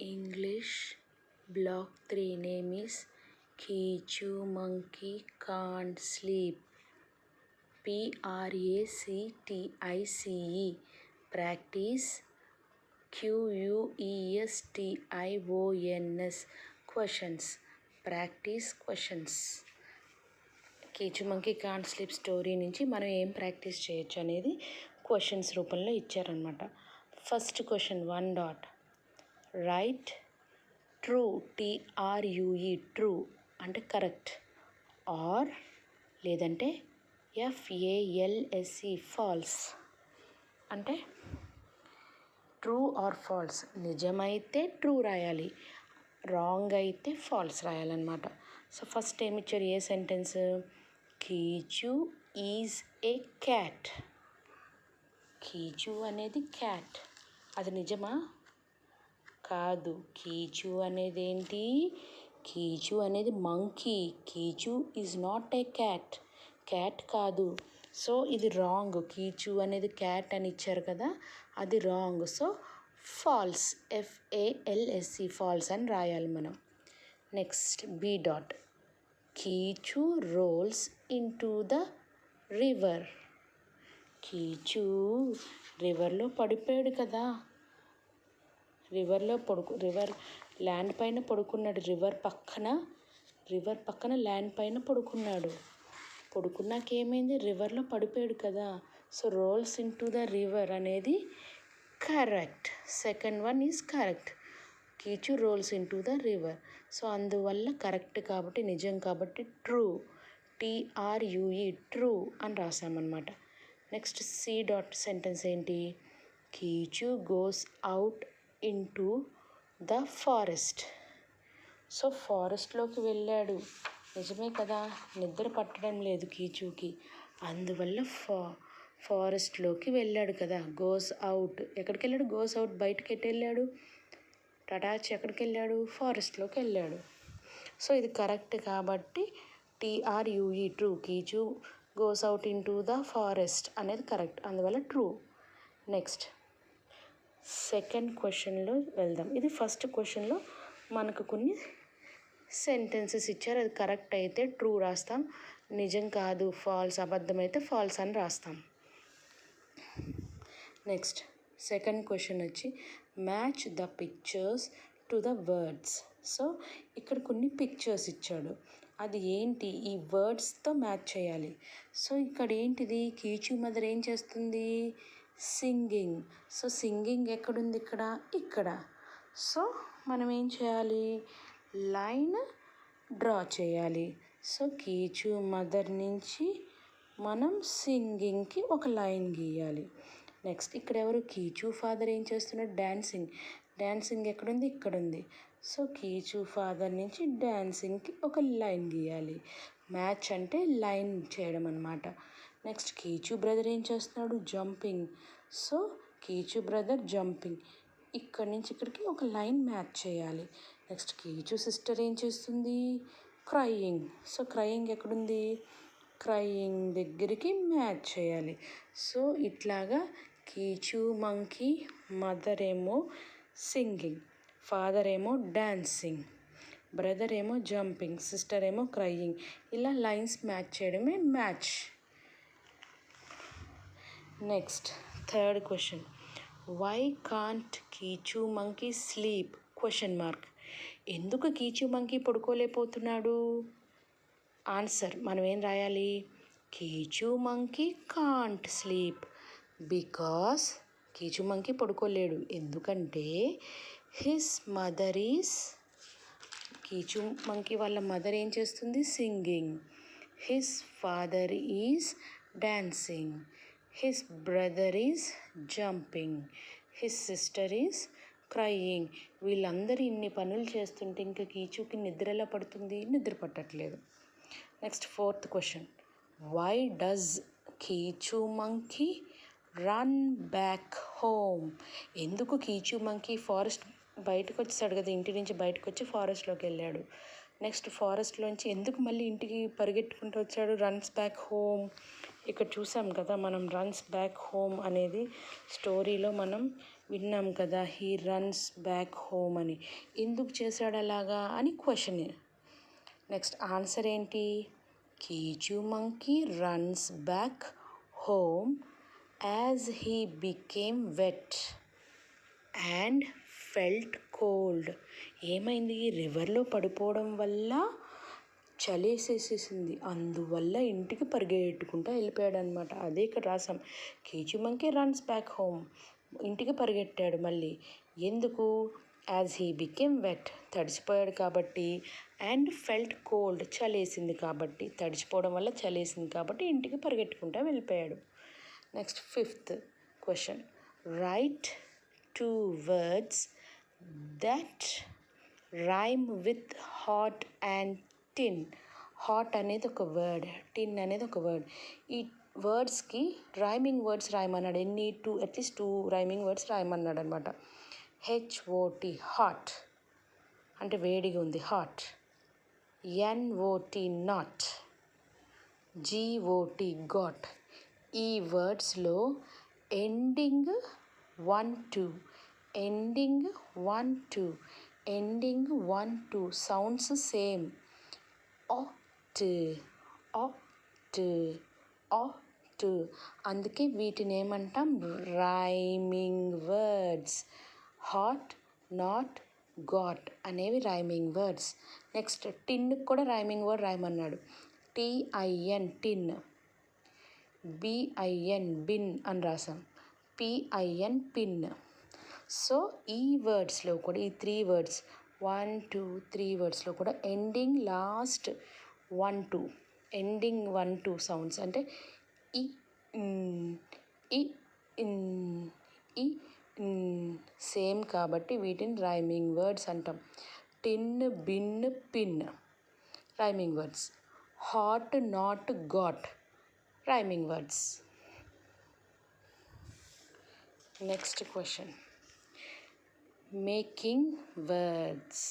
English Block 3 name is Kichu Monkey Can't Sleep. PRACTICE. Practice QUESTIONS. Questions. Practice questions. Keechu monkey can't sleep story నుంచి మనం ఏం practice చేయొచ్చు అనేది questions రూపంలో ఇచ్చారనమాట. First question 1 dot write true TRUE true అంటే correct, or లేదంటే FALSE false అంటే ట్రూ ఆర్ ఫాల్స్. నిజమైతే ట్రూ రాయాలి, రాంగ్ అయితే ఫాల్స్ రాయాలన్నమాట. సో ఫస్ట్ ఏమి ఇచ్చారు, a sentence, Keechu is a cat. Keechu అనేది క్యాట్, అది నిజమా? కాదు. కీచు అనేది ఏంటి? కీచు అనేది monkey. Keechu is not a cat, cat కాదు. సో ఇది రాంగ్. కీచు అనేది క్యాట్ అని ఇచ్చారు కదా, అది wrong. So false, FALSE false అని రాయాలి మనం. Next B dot Keechu rolls into the river. Keechu రివర్లో పడిపోయాడు కదా, రివర్ ల్యాండ్ పైన పడుకున్నాడు. రివర్ పక్కన ల్యాండ్ పైన పడుకున్నాడు. పడుకున్నాక ఏమైంది, రివర్లో పడిపోయాడు కదా. So rolls into the river అనేది correct. Second one is correct. Keechu rolls into the river. So అందువల్ల కరెక్ట్ కాబట్టి, నిజం కాబట్టి ట్రూ, TRUE ట్రూ అని రాసామన్నమాట. నెక్స్ట్ సి డాట్ సెంటెన్స్ ఏంటి, Keechu goes out into the forest. So ఫారెస్ట్లోకి వెళ్ళాడు, నిజమే కదా, నిద్ర పట్టడం లేదు కీచుకి, అందువల్ల ఫారెస్ట్లోకి వెళ్ళాడు కదా. గోస్ అవుట్, ఎక్కడికి వెళ్ళాడు? గోస్ అవుట్, బయటకి ఎటు వెళ్ళాడు? టటాచ్ ఎక్కడికి వెళ్ళాడు? ఫారెస్ట్లోకి వెళ్ళాడు. సో ఇది కరెక్ట్ కాబట్టి TRUE true, Keechu goes out into the forest అనేది కరెక్ట్, అందువల్ల ట్రూ. నెక్స్ట్ సెకండ్ క్వశ్చన్లో వెళ్దాం. ఇది ఫస్ట్ క్వశ్చన్లో మనకు కొన్ని సెంటెన్సెస్ ఇచ్చారు, అది కరెక్ట్ అయితే ట్రూ రాస్తాం, నిజం కాదు ఫాల్స్, అబద్ధమైతే ఫాల్స్ అని రాస్తాం. నెక్స్ట్ సెకండ్ క్వశ్చన్ వచ్చి match the pictures to the words. So ఇక్కడ కొన్ని పిక్చర్స్ ఇచ్చాడు, అది ఏంటి, ఈ వర్డ్స్తో మ్యాచ్ చేయాలి. సో ఇక్కడ ఏంటిది, కీచు మదర్ ఏం చేస్తుంది, సింగింగ్. సో సింగింగ్ ఎక్కడుంది, ఇక్కడ. సో మనం ఏం చేయాలి, లైన్ డ్రా చేయాలి. సో కీచు మదర్ నుంచి మనం సింగింగ్కి ఒక లైన్ గీయాలి. నెక్స్ట్ ఇక్కడ ఎవరు, కీచు ఫాదర్ ఏం చేస్తున్నాడు, డ్యాన్సింగ్ ఎక్కడుంది, ఇక్కడ ఉంది. సో కీచు ఫాదర్ నుంచి డ్యాన్సింగ్కి ఒక లైన్ గీయాలి. మ్యాచ్ అంటే లైన్ చేయడం అన్నమాట. నెక్స్ట్ కీచు బ్రదర్ ఏం చేస్తున్నాడు, jumping. So Keechu brother jumping, ఇక్కడి నుంచి ఇక్కడికి ఒక లైన్ మ్యాచ్ చేయాలి. నెక్స్ట్ కీచు సిస్టర్ ఏం చేస్తుంది, క్రయింగ్. సో క్రయింగ్ ఎక్కడుంది, క్రయింగ్ దగ్గరికి మ్యాచ్ చేయాలి. సో ఇట్లాగా కీచు మంకీ మదర్ ఏమో సింగింగ్, ఫాదర్ ఏమో డాన్సింగ్, బ్రదర్ ఏమో జంపింగ్, సిస్టర్ ఏమో క్రయింగ్, ఇలా లైన్స్ మ్యాచ్ చేయడమే match. Next third question, why can't Keechu monkey sleep question mark. ఎందుకు కీచు మంకీ పడుకోలేకపోతున్నాడు? ఆన్సర్ మనం ఏం రాయాలి, Keechu monkey can't sleep because కీచు monkey పడుకోలేడు, ఎందుకంటే హిస్ మదర్ ఈజ్, కీచు మంకీ వాళ్ళ మదర్ ఏం చేస్తుంది, singing, his father is dancing, his brother is jumping, his sister is crying. వీళ్ళందరూ ఇన్ని పనులు చేస్తుంటే ఇంకా కీచుకి నిద్ర ఎలా పడుతుంది, నిద్ర పట్టట్లేదు. Next fourth question, why does Keechu monkey run back home. ఎందుకు కీచు మంకీ ఫారెస్ట్ బయటకు వచ్చేసాడు కదా, ఇంటి నుంచి బయటకు వచ్చి ఫారెస్ట్లోకి వెళ్ళాడు. నెక్స్ట్ ఫారెస్ట్లోంచి ఎందుకు మళ్ళీ ఇంటికి పరిగెట్టుకుంటూ వచ్చాడు, రన్స్ బ్యాక్ హోమ్. ఇక్కడ చూసాం కదా మనం, రన్స్ బ్యాక్ హోమ్ అనేది స్టోరీలో మనం విన్నాం కదా, హీ రన్స్ బ్యాక్ హోమ్ అని. ఎందుకు చేశాడు అలాగా అని క్వశ్చన్. నెక్స్ట్ ఆన్సర్ ఏంటి? Keechu monkey runs back home as he became wet and felt cold. ఏమైంది? రివర్లో పడిపోవడం వల్ల చలేసేసేసింది, అందువల్ల ఇంటికి పరిగెట్టుకుంటూ వెళ్ళిపోయాడు అనమాట. అదే ఇక్కడ రాసాం, కీచు మంకీ రన్స్ బ్యాక్ హోమ్, ఇంటికి పరిగెట్టాడు మళ్ళీ. ఎందుకు? యాజ్ హీ బికేమ్ వెట్, తడిసిపోయాడు కాబట్టి, అండ్ ఫెల్ట్ కోల్డ్, చలేసింది కాబట్టి, తడిసిపోవడం వల్ల చలేసింది కాబట్టి ఇంటికి పరిగెట్టుకుంటూ వెళ్ళిపోయాడు. Next 5th question, right 2 words that rhyme with hot and tin. Hot అనేది ఒక వర్డ్, టిన్ అనేది ఒక వర్డ్. ఈ వర్డ్స్కి రైమింగ్ వర్డ్స్ రాయమన్నాడు. ఎన్ని? అట్లీస్ట్ 2 రైమింగ్ వర్డ్స్ రాయమన్నాడు అనమాట. HOT హాట్ అంటే వేడిగా ఉంది, hot. NOT not. GOT got. ఈ వర్డ్స్లో ending 1 2, ending 1 2, ending 1 2 sounds same. ఆట్. అందుకే వీటిని ఏమంటాం? Rhyming words. Hot, not, got అనేవి రైమింగ్ వర్డ్స్. నెక్స్ట్ టిన్కి కూడా రైమింగ్ వర్డ్ రాయమన్నాడు. TIN టిన్, BIN బిన్ అని రాసాం, PIN పిన్. సో ఈ వర్డ్స్లో కూడా, ఈ 3 words 1 2 3 wordsలో కూడా ఎండింగ్ లాస్ట్ 1 2, ఎండింగ్ 1 2 సౌండ్స్ అంటే ఈ ఈ ఈ సేమ్ కాబట్టి వీటిని రైమింగ్ వర్డ్స్ అంటాం. Tin, bin, pin rhyming words. Hot, not, got rhyming words. Next question, making words.